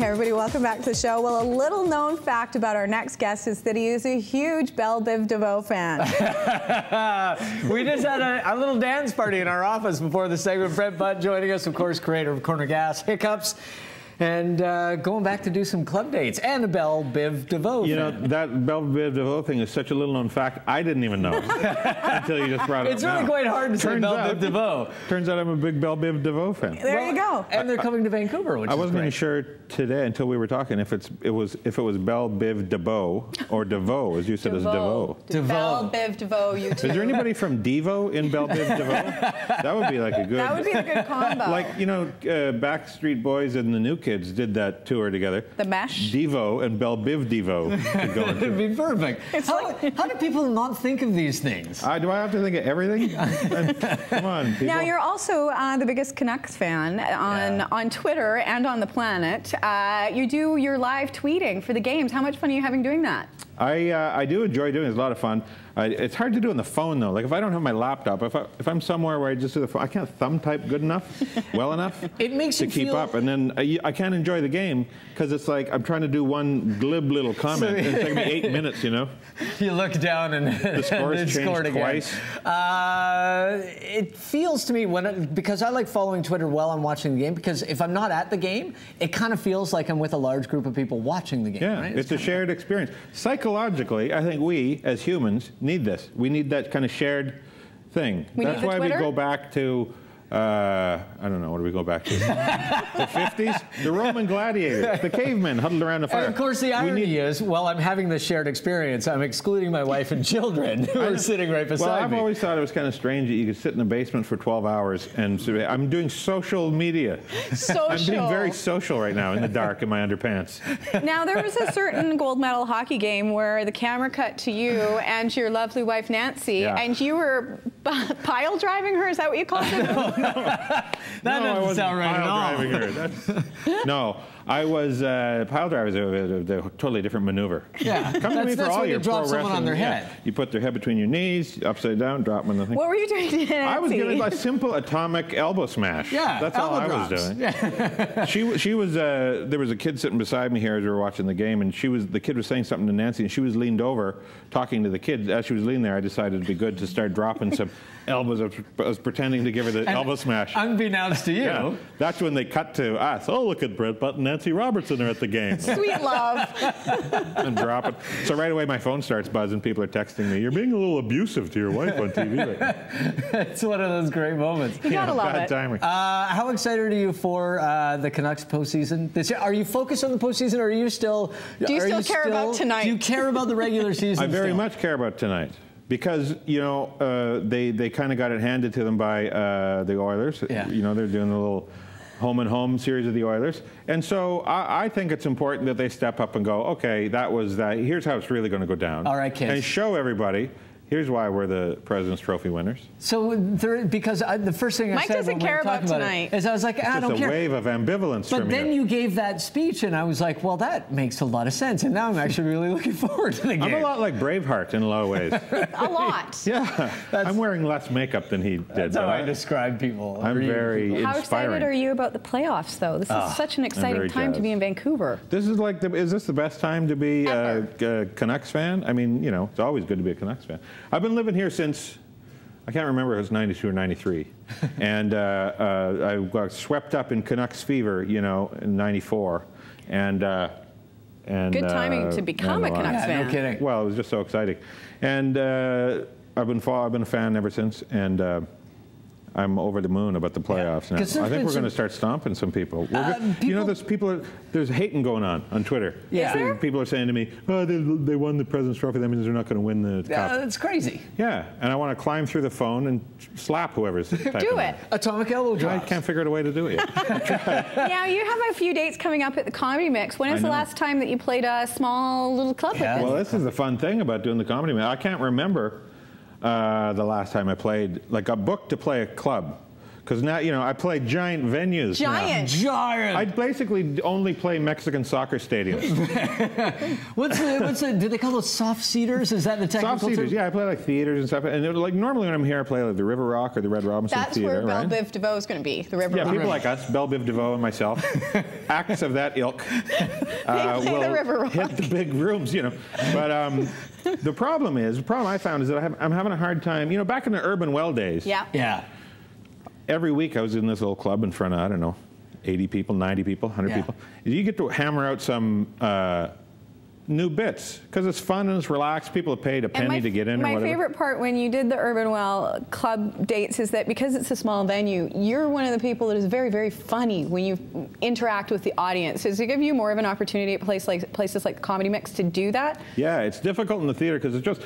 Hey everybody, welcome back to the show. Well, a little known fact about our next guest is that he is a huge Belle Biv DeVoe fan. We just had a little dance party in our office before the segment. Brent Butt joining us, of course, creator of Corner Gas, Hiccups, and going back to do some club dates, and a Belle Biv DeVoe fan. You know, that Belle Biv DeVoe thing is such a little known fact, I didn't even know until you just brought it up. It's really quite hard to say Belle Biv DeVoe. Turns out I'm a big Belle Biv DeVoe fan. There you go. And they're coming to Vancouver, which I is wasn't even great. sure today until we were talking if it was Belle Biv DeVoe or DeVoe, as you said, as DeVoe. Belle Biv DeVoe, you too. Is there anybody from Devo in Belle Biv DeVoe? That would be like a good. That would be a good combo. Like, you know, Backstreet Boys and the New Kids did that tour together. The Mesh? Devo and Belle Biv DeVoe could go into. It'd be perfect. How do people not think of these things? Do I have to think of everything? Come on, people. Now, you're also the biggest Canucks fan on Twitter and on the planet. You do your live tweeting for the games. How much fun are you having doing that? I do enjoy doing it. It's a lot of fun. It's hard to do on the phone, though. Like, if I don't have my laptop, if I'm somewhere where I just do the phone, I can't thumb type good enough, well enough It makes to you keep feel... up. And then I can't enjoy the game because it's like I'm trying to do one glib little comment. It's taking me 8 minutes, you know? You look down and the score's changed twice. It feels to me, because I like following Twitter while I'm watching the game, because if I'm not at the game, it kind of feels like I'm with a large group of people watching the game. Yeah, right? it's a shared experience. Psychologically, I think we, as humans, need this. We need that kind of shared thing. That's why we go back to, I don't know, what do we go back to? The 50s? The Roman gladiators, the cavemen huddled around the fire. And of course, the irony is, while I'm having this shared experience, I'm excluding my wife and children who are sitting right beside me. Well, I've always thought it was kind of strange that you could sit in the basement for 12 hours and I'm doing social media. Social. I'm being very social right now in the dark in my underpants. Now, there was a certain gold medal hockey game where the camera cut to you and your lovely wife, Nancy, and you were pile driving her. Is that what you called it? That doesn't sound right at all. No, I was pile drivers are a totally different maneuver. Yeah, come to me for all your pro wrestling. On their head. You put their head between your knees, upside down, drop them in the thing. What were you doing to Nancy? I was giving a simple atomic elbow smash. Yeah, that's all I was doing. Yeah. she was. There was a kid sitting beside me here as we were watching the game, and the kid was saying something to Nancy, and she was leaned over talking to the kid. As she was leaning there, I decided it'd be good to start dropping some elbows. I was pretending to give her the elbow smash. Unbeknownst to you. Yeah. That's when they cut to us. Oh, look at Brent Butt and Nancy Robertson are at the game. Sweet love. And drop it. So right away my phone starts buzzing. People are texting me, you're being a little abusive to your wife on TV right now. It's one of those great moments. You gotta love it. Timing. How excited are you for the Canucks postseason this year? Are you focused on the postseason, or are you still... Do you still care about tonight? Do you care about the regular season I very much care about tonight. Because, you know, they kind of got it handed to them by the Oilers. Yeah. You know, they're doing the little home-and-home series of the Oilers. And so I think it's important that they step up and go, okay, that was that. Here's how it's really going to go down. All right, kids. And show everybody, here's why we're the President's Trophy winners. So, because the first thing I Mike said doesn't when we care were about talking about tonight. it is I was like, I don't care. It's a wave of ambivalence But from then you gave that speech, and I was like, well, that makes a lot of sense. And now I'm actually really looking forward to the game. I'm a lot like Braveheart in a lot of ways. A lot. Yeah. I'm wearing less makeup than he did. That's how I describe people. I'm very inspiring. How excited are you about the playoffs, though? This is such an exciting time to be in Vancouver. This is like, is this the best time to be a Canucks fan? I mean, you know, it's always good to be a Canucks fan. I've been living here since, I can't remember if it was 92 or 93. And I got swept up in Canucks fever, you know, in 94. And good timing to become a Canucks fan. No kidding. Well, it was just so exciting. And I've been a fan ever since. And I'm over the moon about the playoffs now. I think we're going to start stomping some people. You know, there's hating going on Twitter. Yeah. Is there? People are saying to me, oh, they won the President's Trophy. That means they're not going to win the cup. That's crazy. Yeah, and I want to climb through the phone and slap whoever's typing Do it. Atomic elbow drop. I can't figure out a way to do it yet. Now, you have a few dates coming up at the Comedy Mix. When is the last time that you played a small little club like this? Well, this is the fun thing about doing the Comedy Mix. I can't remember the last time I played, like, got booked to play a club. Because now, you know, I play giant venues. Giant. Giant. I basically only play Mexican soccer stadiums. Do they call those soft seaters? Is that the technical Soft theaters, term? yeah. I play like theaters and stuff. And like normally when I'm here, I play like the River Rock or the Red Robinson That's Theater, where right? Belle Biv DeVoe is going to be, the River Yeah, Rock. people like us, Belle Biv DeVoe and myself, acts of that ilk, play the River Rock. hit the big rooms, you know. But the problem I found is that I'm having a hard time, you know, back in the Urban Well days. Yeah. Yeah. Every week I was in this little club in front of, I don't know, 80 people, 90 people, 100 Yeah. people. You get to hammer out some new bits because it's fun and it's relaxed. People have paid a penny to get in or whatever. My favorite part when you did the Urban Well club dates is that because it's a small venue, you're one of the people that is very, very funny when you interact with the audience. Does it give you more of an opportunity at places like the Comedy Mix to do that? Yeah, it's difficult in the theater because it's just,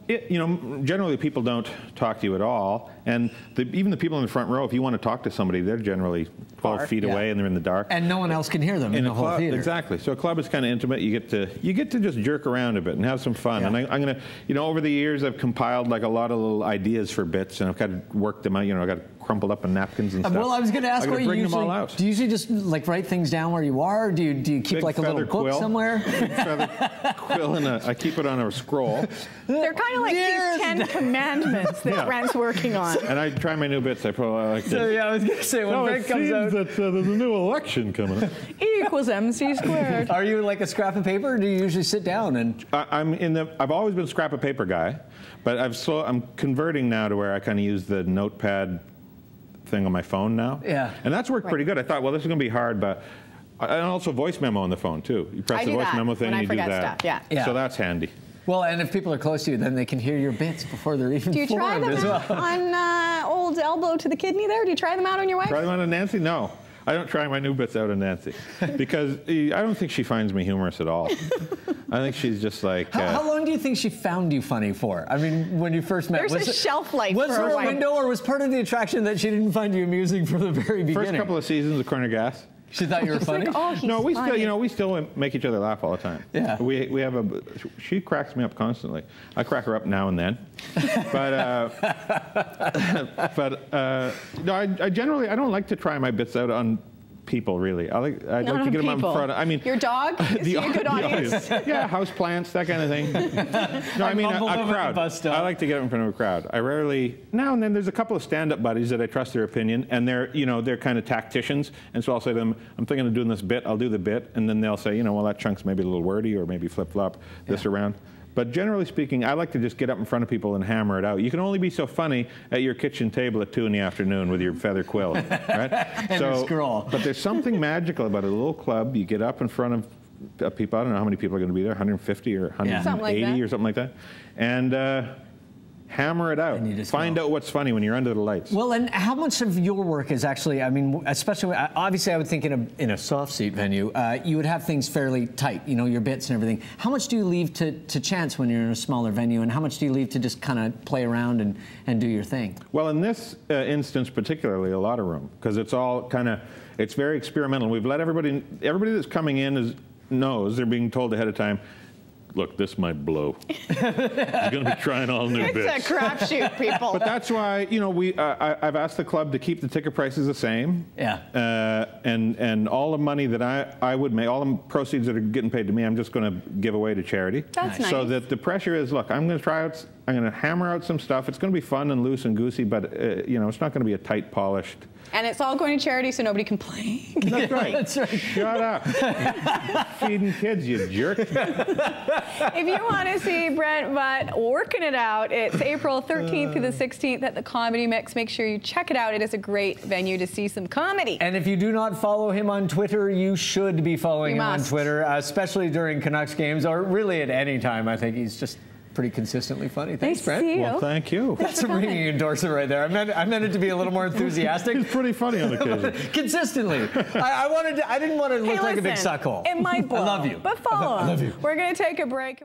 you know, generally people don't talk to you at all. And even the people in the front row, if you want to talk to somebody, they're generally 12 feet away and they're in the dark. And no one else can hear them in the whole club, theater. Exactly. So a club is kind of intimate. You get to just jerk around a bit and have some fun. Yeah. And I'm going to, you know, over the years I've compiled like a lot of little ideas for bits and I've got to work them out. You know, I've got crumpled up in napkins and stuff. Well, I was going to ask what you bring them all usually out. do. You usually just like write things down where you are? Or do you keep Big like a little book quill. somewhere? Big feather quill and I keep it on a scroll. They're kind of like these 10 commandments that Brent's working on. And I try my new bits. I probably like to. So yeah, I was going to say when Brent comes out that there's a new election coming up. E equals MC squared. Are you like a scrap of paper, or do you usually sit down and? I've always been a scrap of paper guy, but I'm converting now to where I kind of use the notepad thing on my phone now. Yeah. And that's worked pretty good. I thought, well, this is going to be hard, but and also voice memo on the phone too. You press the voice memo thing, and you do that. Stuff, yeah. So that's handy. Well, and if people are close to you, then they can hear your bits before they're even formed. Do you try them out on old elbow to the kidney there? Do you try them out on your wife? Try them out on Nancy? No. I don't try my new bits out on Nancy because I don't think she finds me humorous at all. I think she's just like... How long do you think she found you funny for? I mean, when you first met... There's a shelf life for a Was there a window, or was part of the attraction that she didn't find you amusing from the very beginning? First couple of seasons of Corner Gas. She thought you were funny? Like, oh, he's no, we funny. still make each other laugh all the time. Yeah. We have she cracks me up constantly. I crack her up now and then. But no, I generally don't like to try my bits out on people, really. I'd like to get them out in front of, I mean... Your dog? Is he a good audience? Yeah, house plants, that kind of thing. No, I mean a crowd. I like to get them in front of a crowd. I rarely... Now and then there's a couple of stand-up buddies that I trust their opinion, and they're kind of tacticians, and so I'll say to them, I'm thinking of doing this bit, I'll do the bit, and then they'll say, well, that chunk's maybe a little wordy, or maybe flip-flop this around. But generally speaking, I like to just get up in front of people and hammer it out. You can only be so funny at your kitchen table at 2 in the afternoon with your feather quill, right? And your scroll. But there's something magical about a little club. You get up in front of people. I don't know how many people are going to be there, 150 or 180 or something like that. And hammer it out. Find out what's funny when you're under the lights. Well, and how much of your work is actually, I mean, especially, obviously I would think in a soft seat venue, you would have things fairly tight, your bits and everything. How much do you leave to chance when you're in a smaller venue, and how much do you leave to just kind of play around and do your thing? Well, in this instance particularly, a lot of room, because it's all kind of, it's very experimental. We've let everybody that's coming in knows, they're being told ahead of time, look, this might blow. He's going to be trying all new bits. It's a crapshoot, people. But that's why, I've asked the club to keep the ticket prices the same. Yeah. And all the money that I would make, all the proceeds that are getting paid to me, I'm just going to give away to charity. That's nice. So that the pressure is, look, I'm going to hammer out some stuff. It's going to be fun and loose and goosey, but it's not going to be a tight, polished. And it's all going to charity, so nobody complains. That's right. That's right. Shut up. Feeding kids, you jerk. If you want to see Brent Butt working it out, it's April 13th through the 16th at the Comedy Mix. Make sure you check it out. It is a great venue to see some comedy. And if you do not follow him on Twitter, you should be following him on Twitter, especially during Canucks games, or really at any time. I think he's just pretty consistently funny. Thanks, Brent. Well, thank you. That's a ringing endorsement right there. I meant it to be a little more enthusiastic. He's pretty funny on occasion. Consistently. I didn't want to look like a big suckhole. It might blow. I love you. But follow him. I love you. We're going to take a break.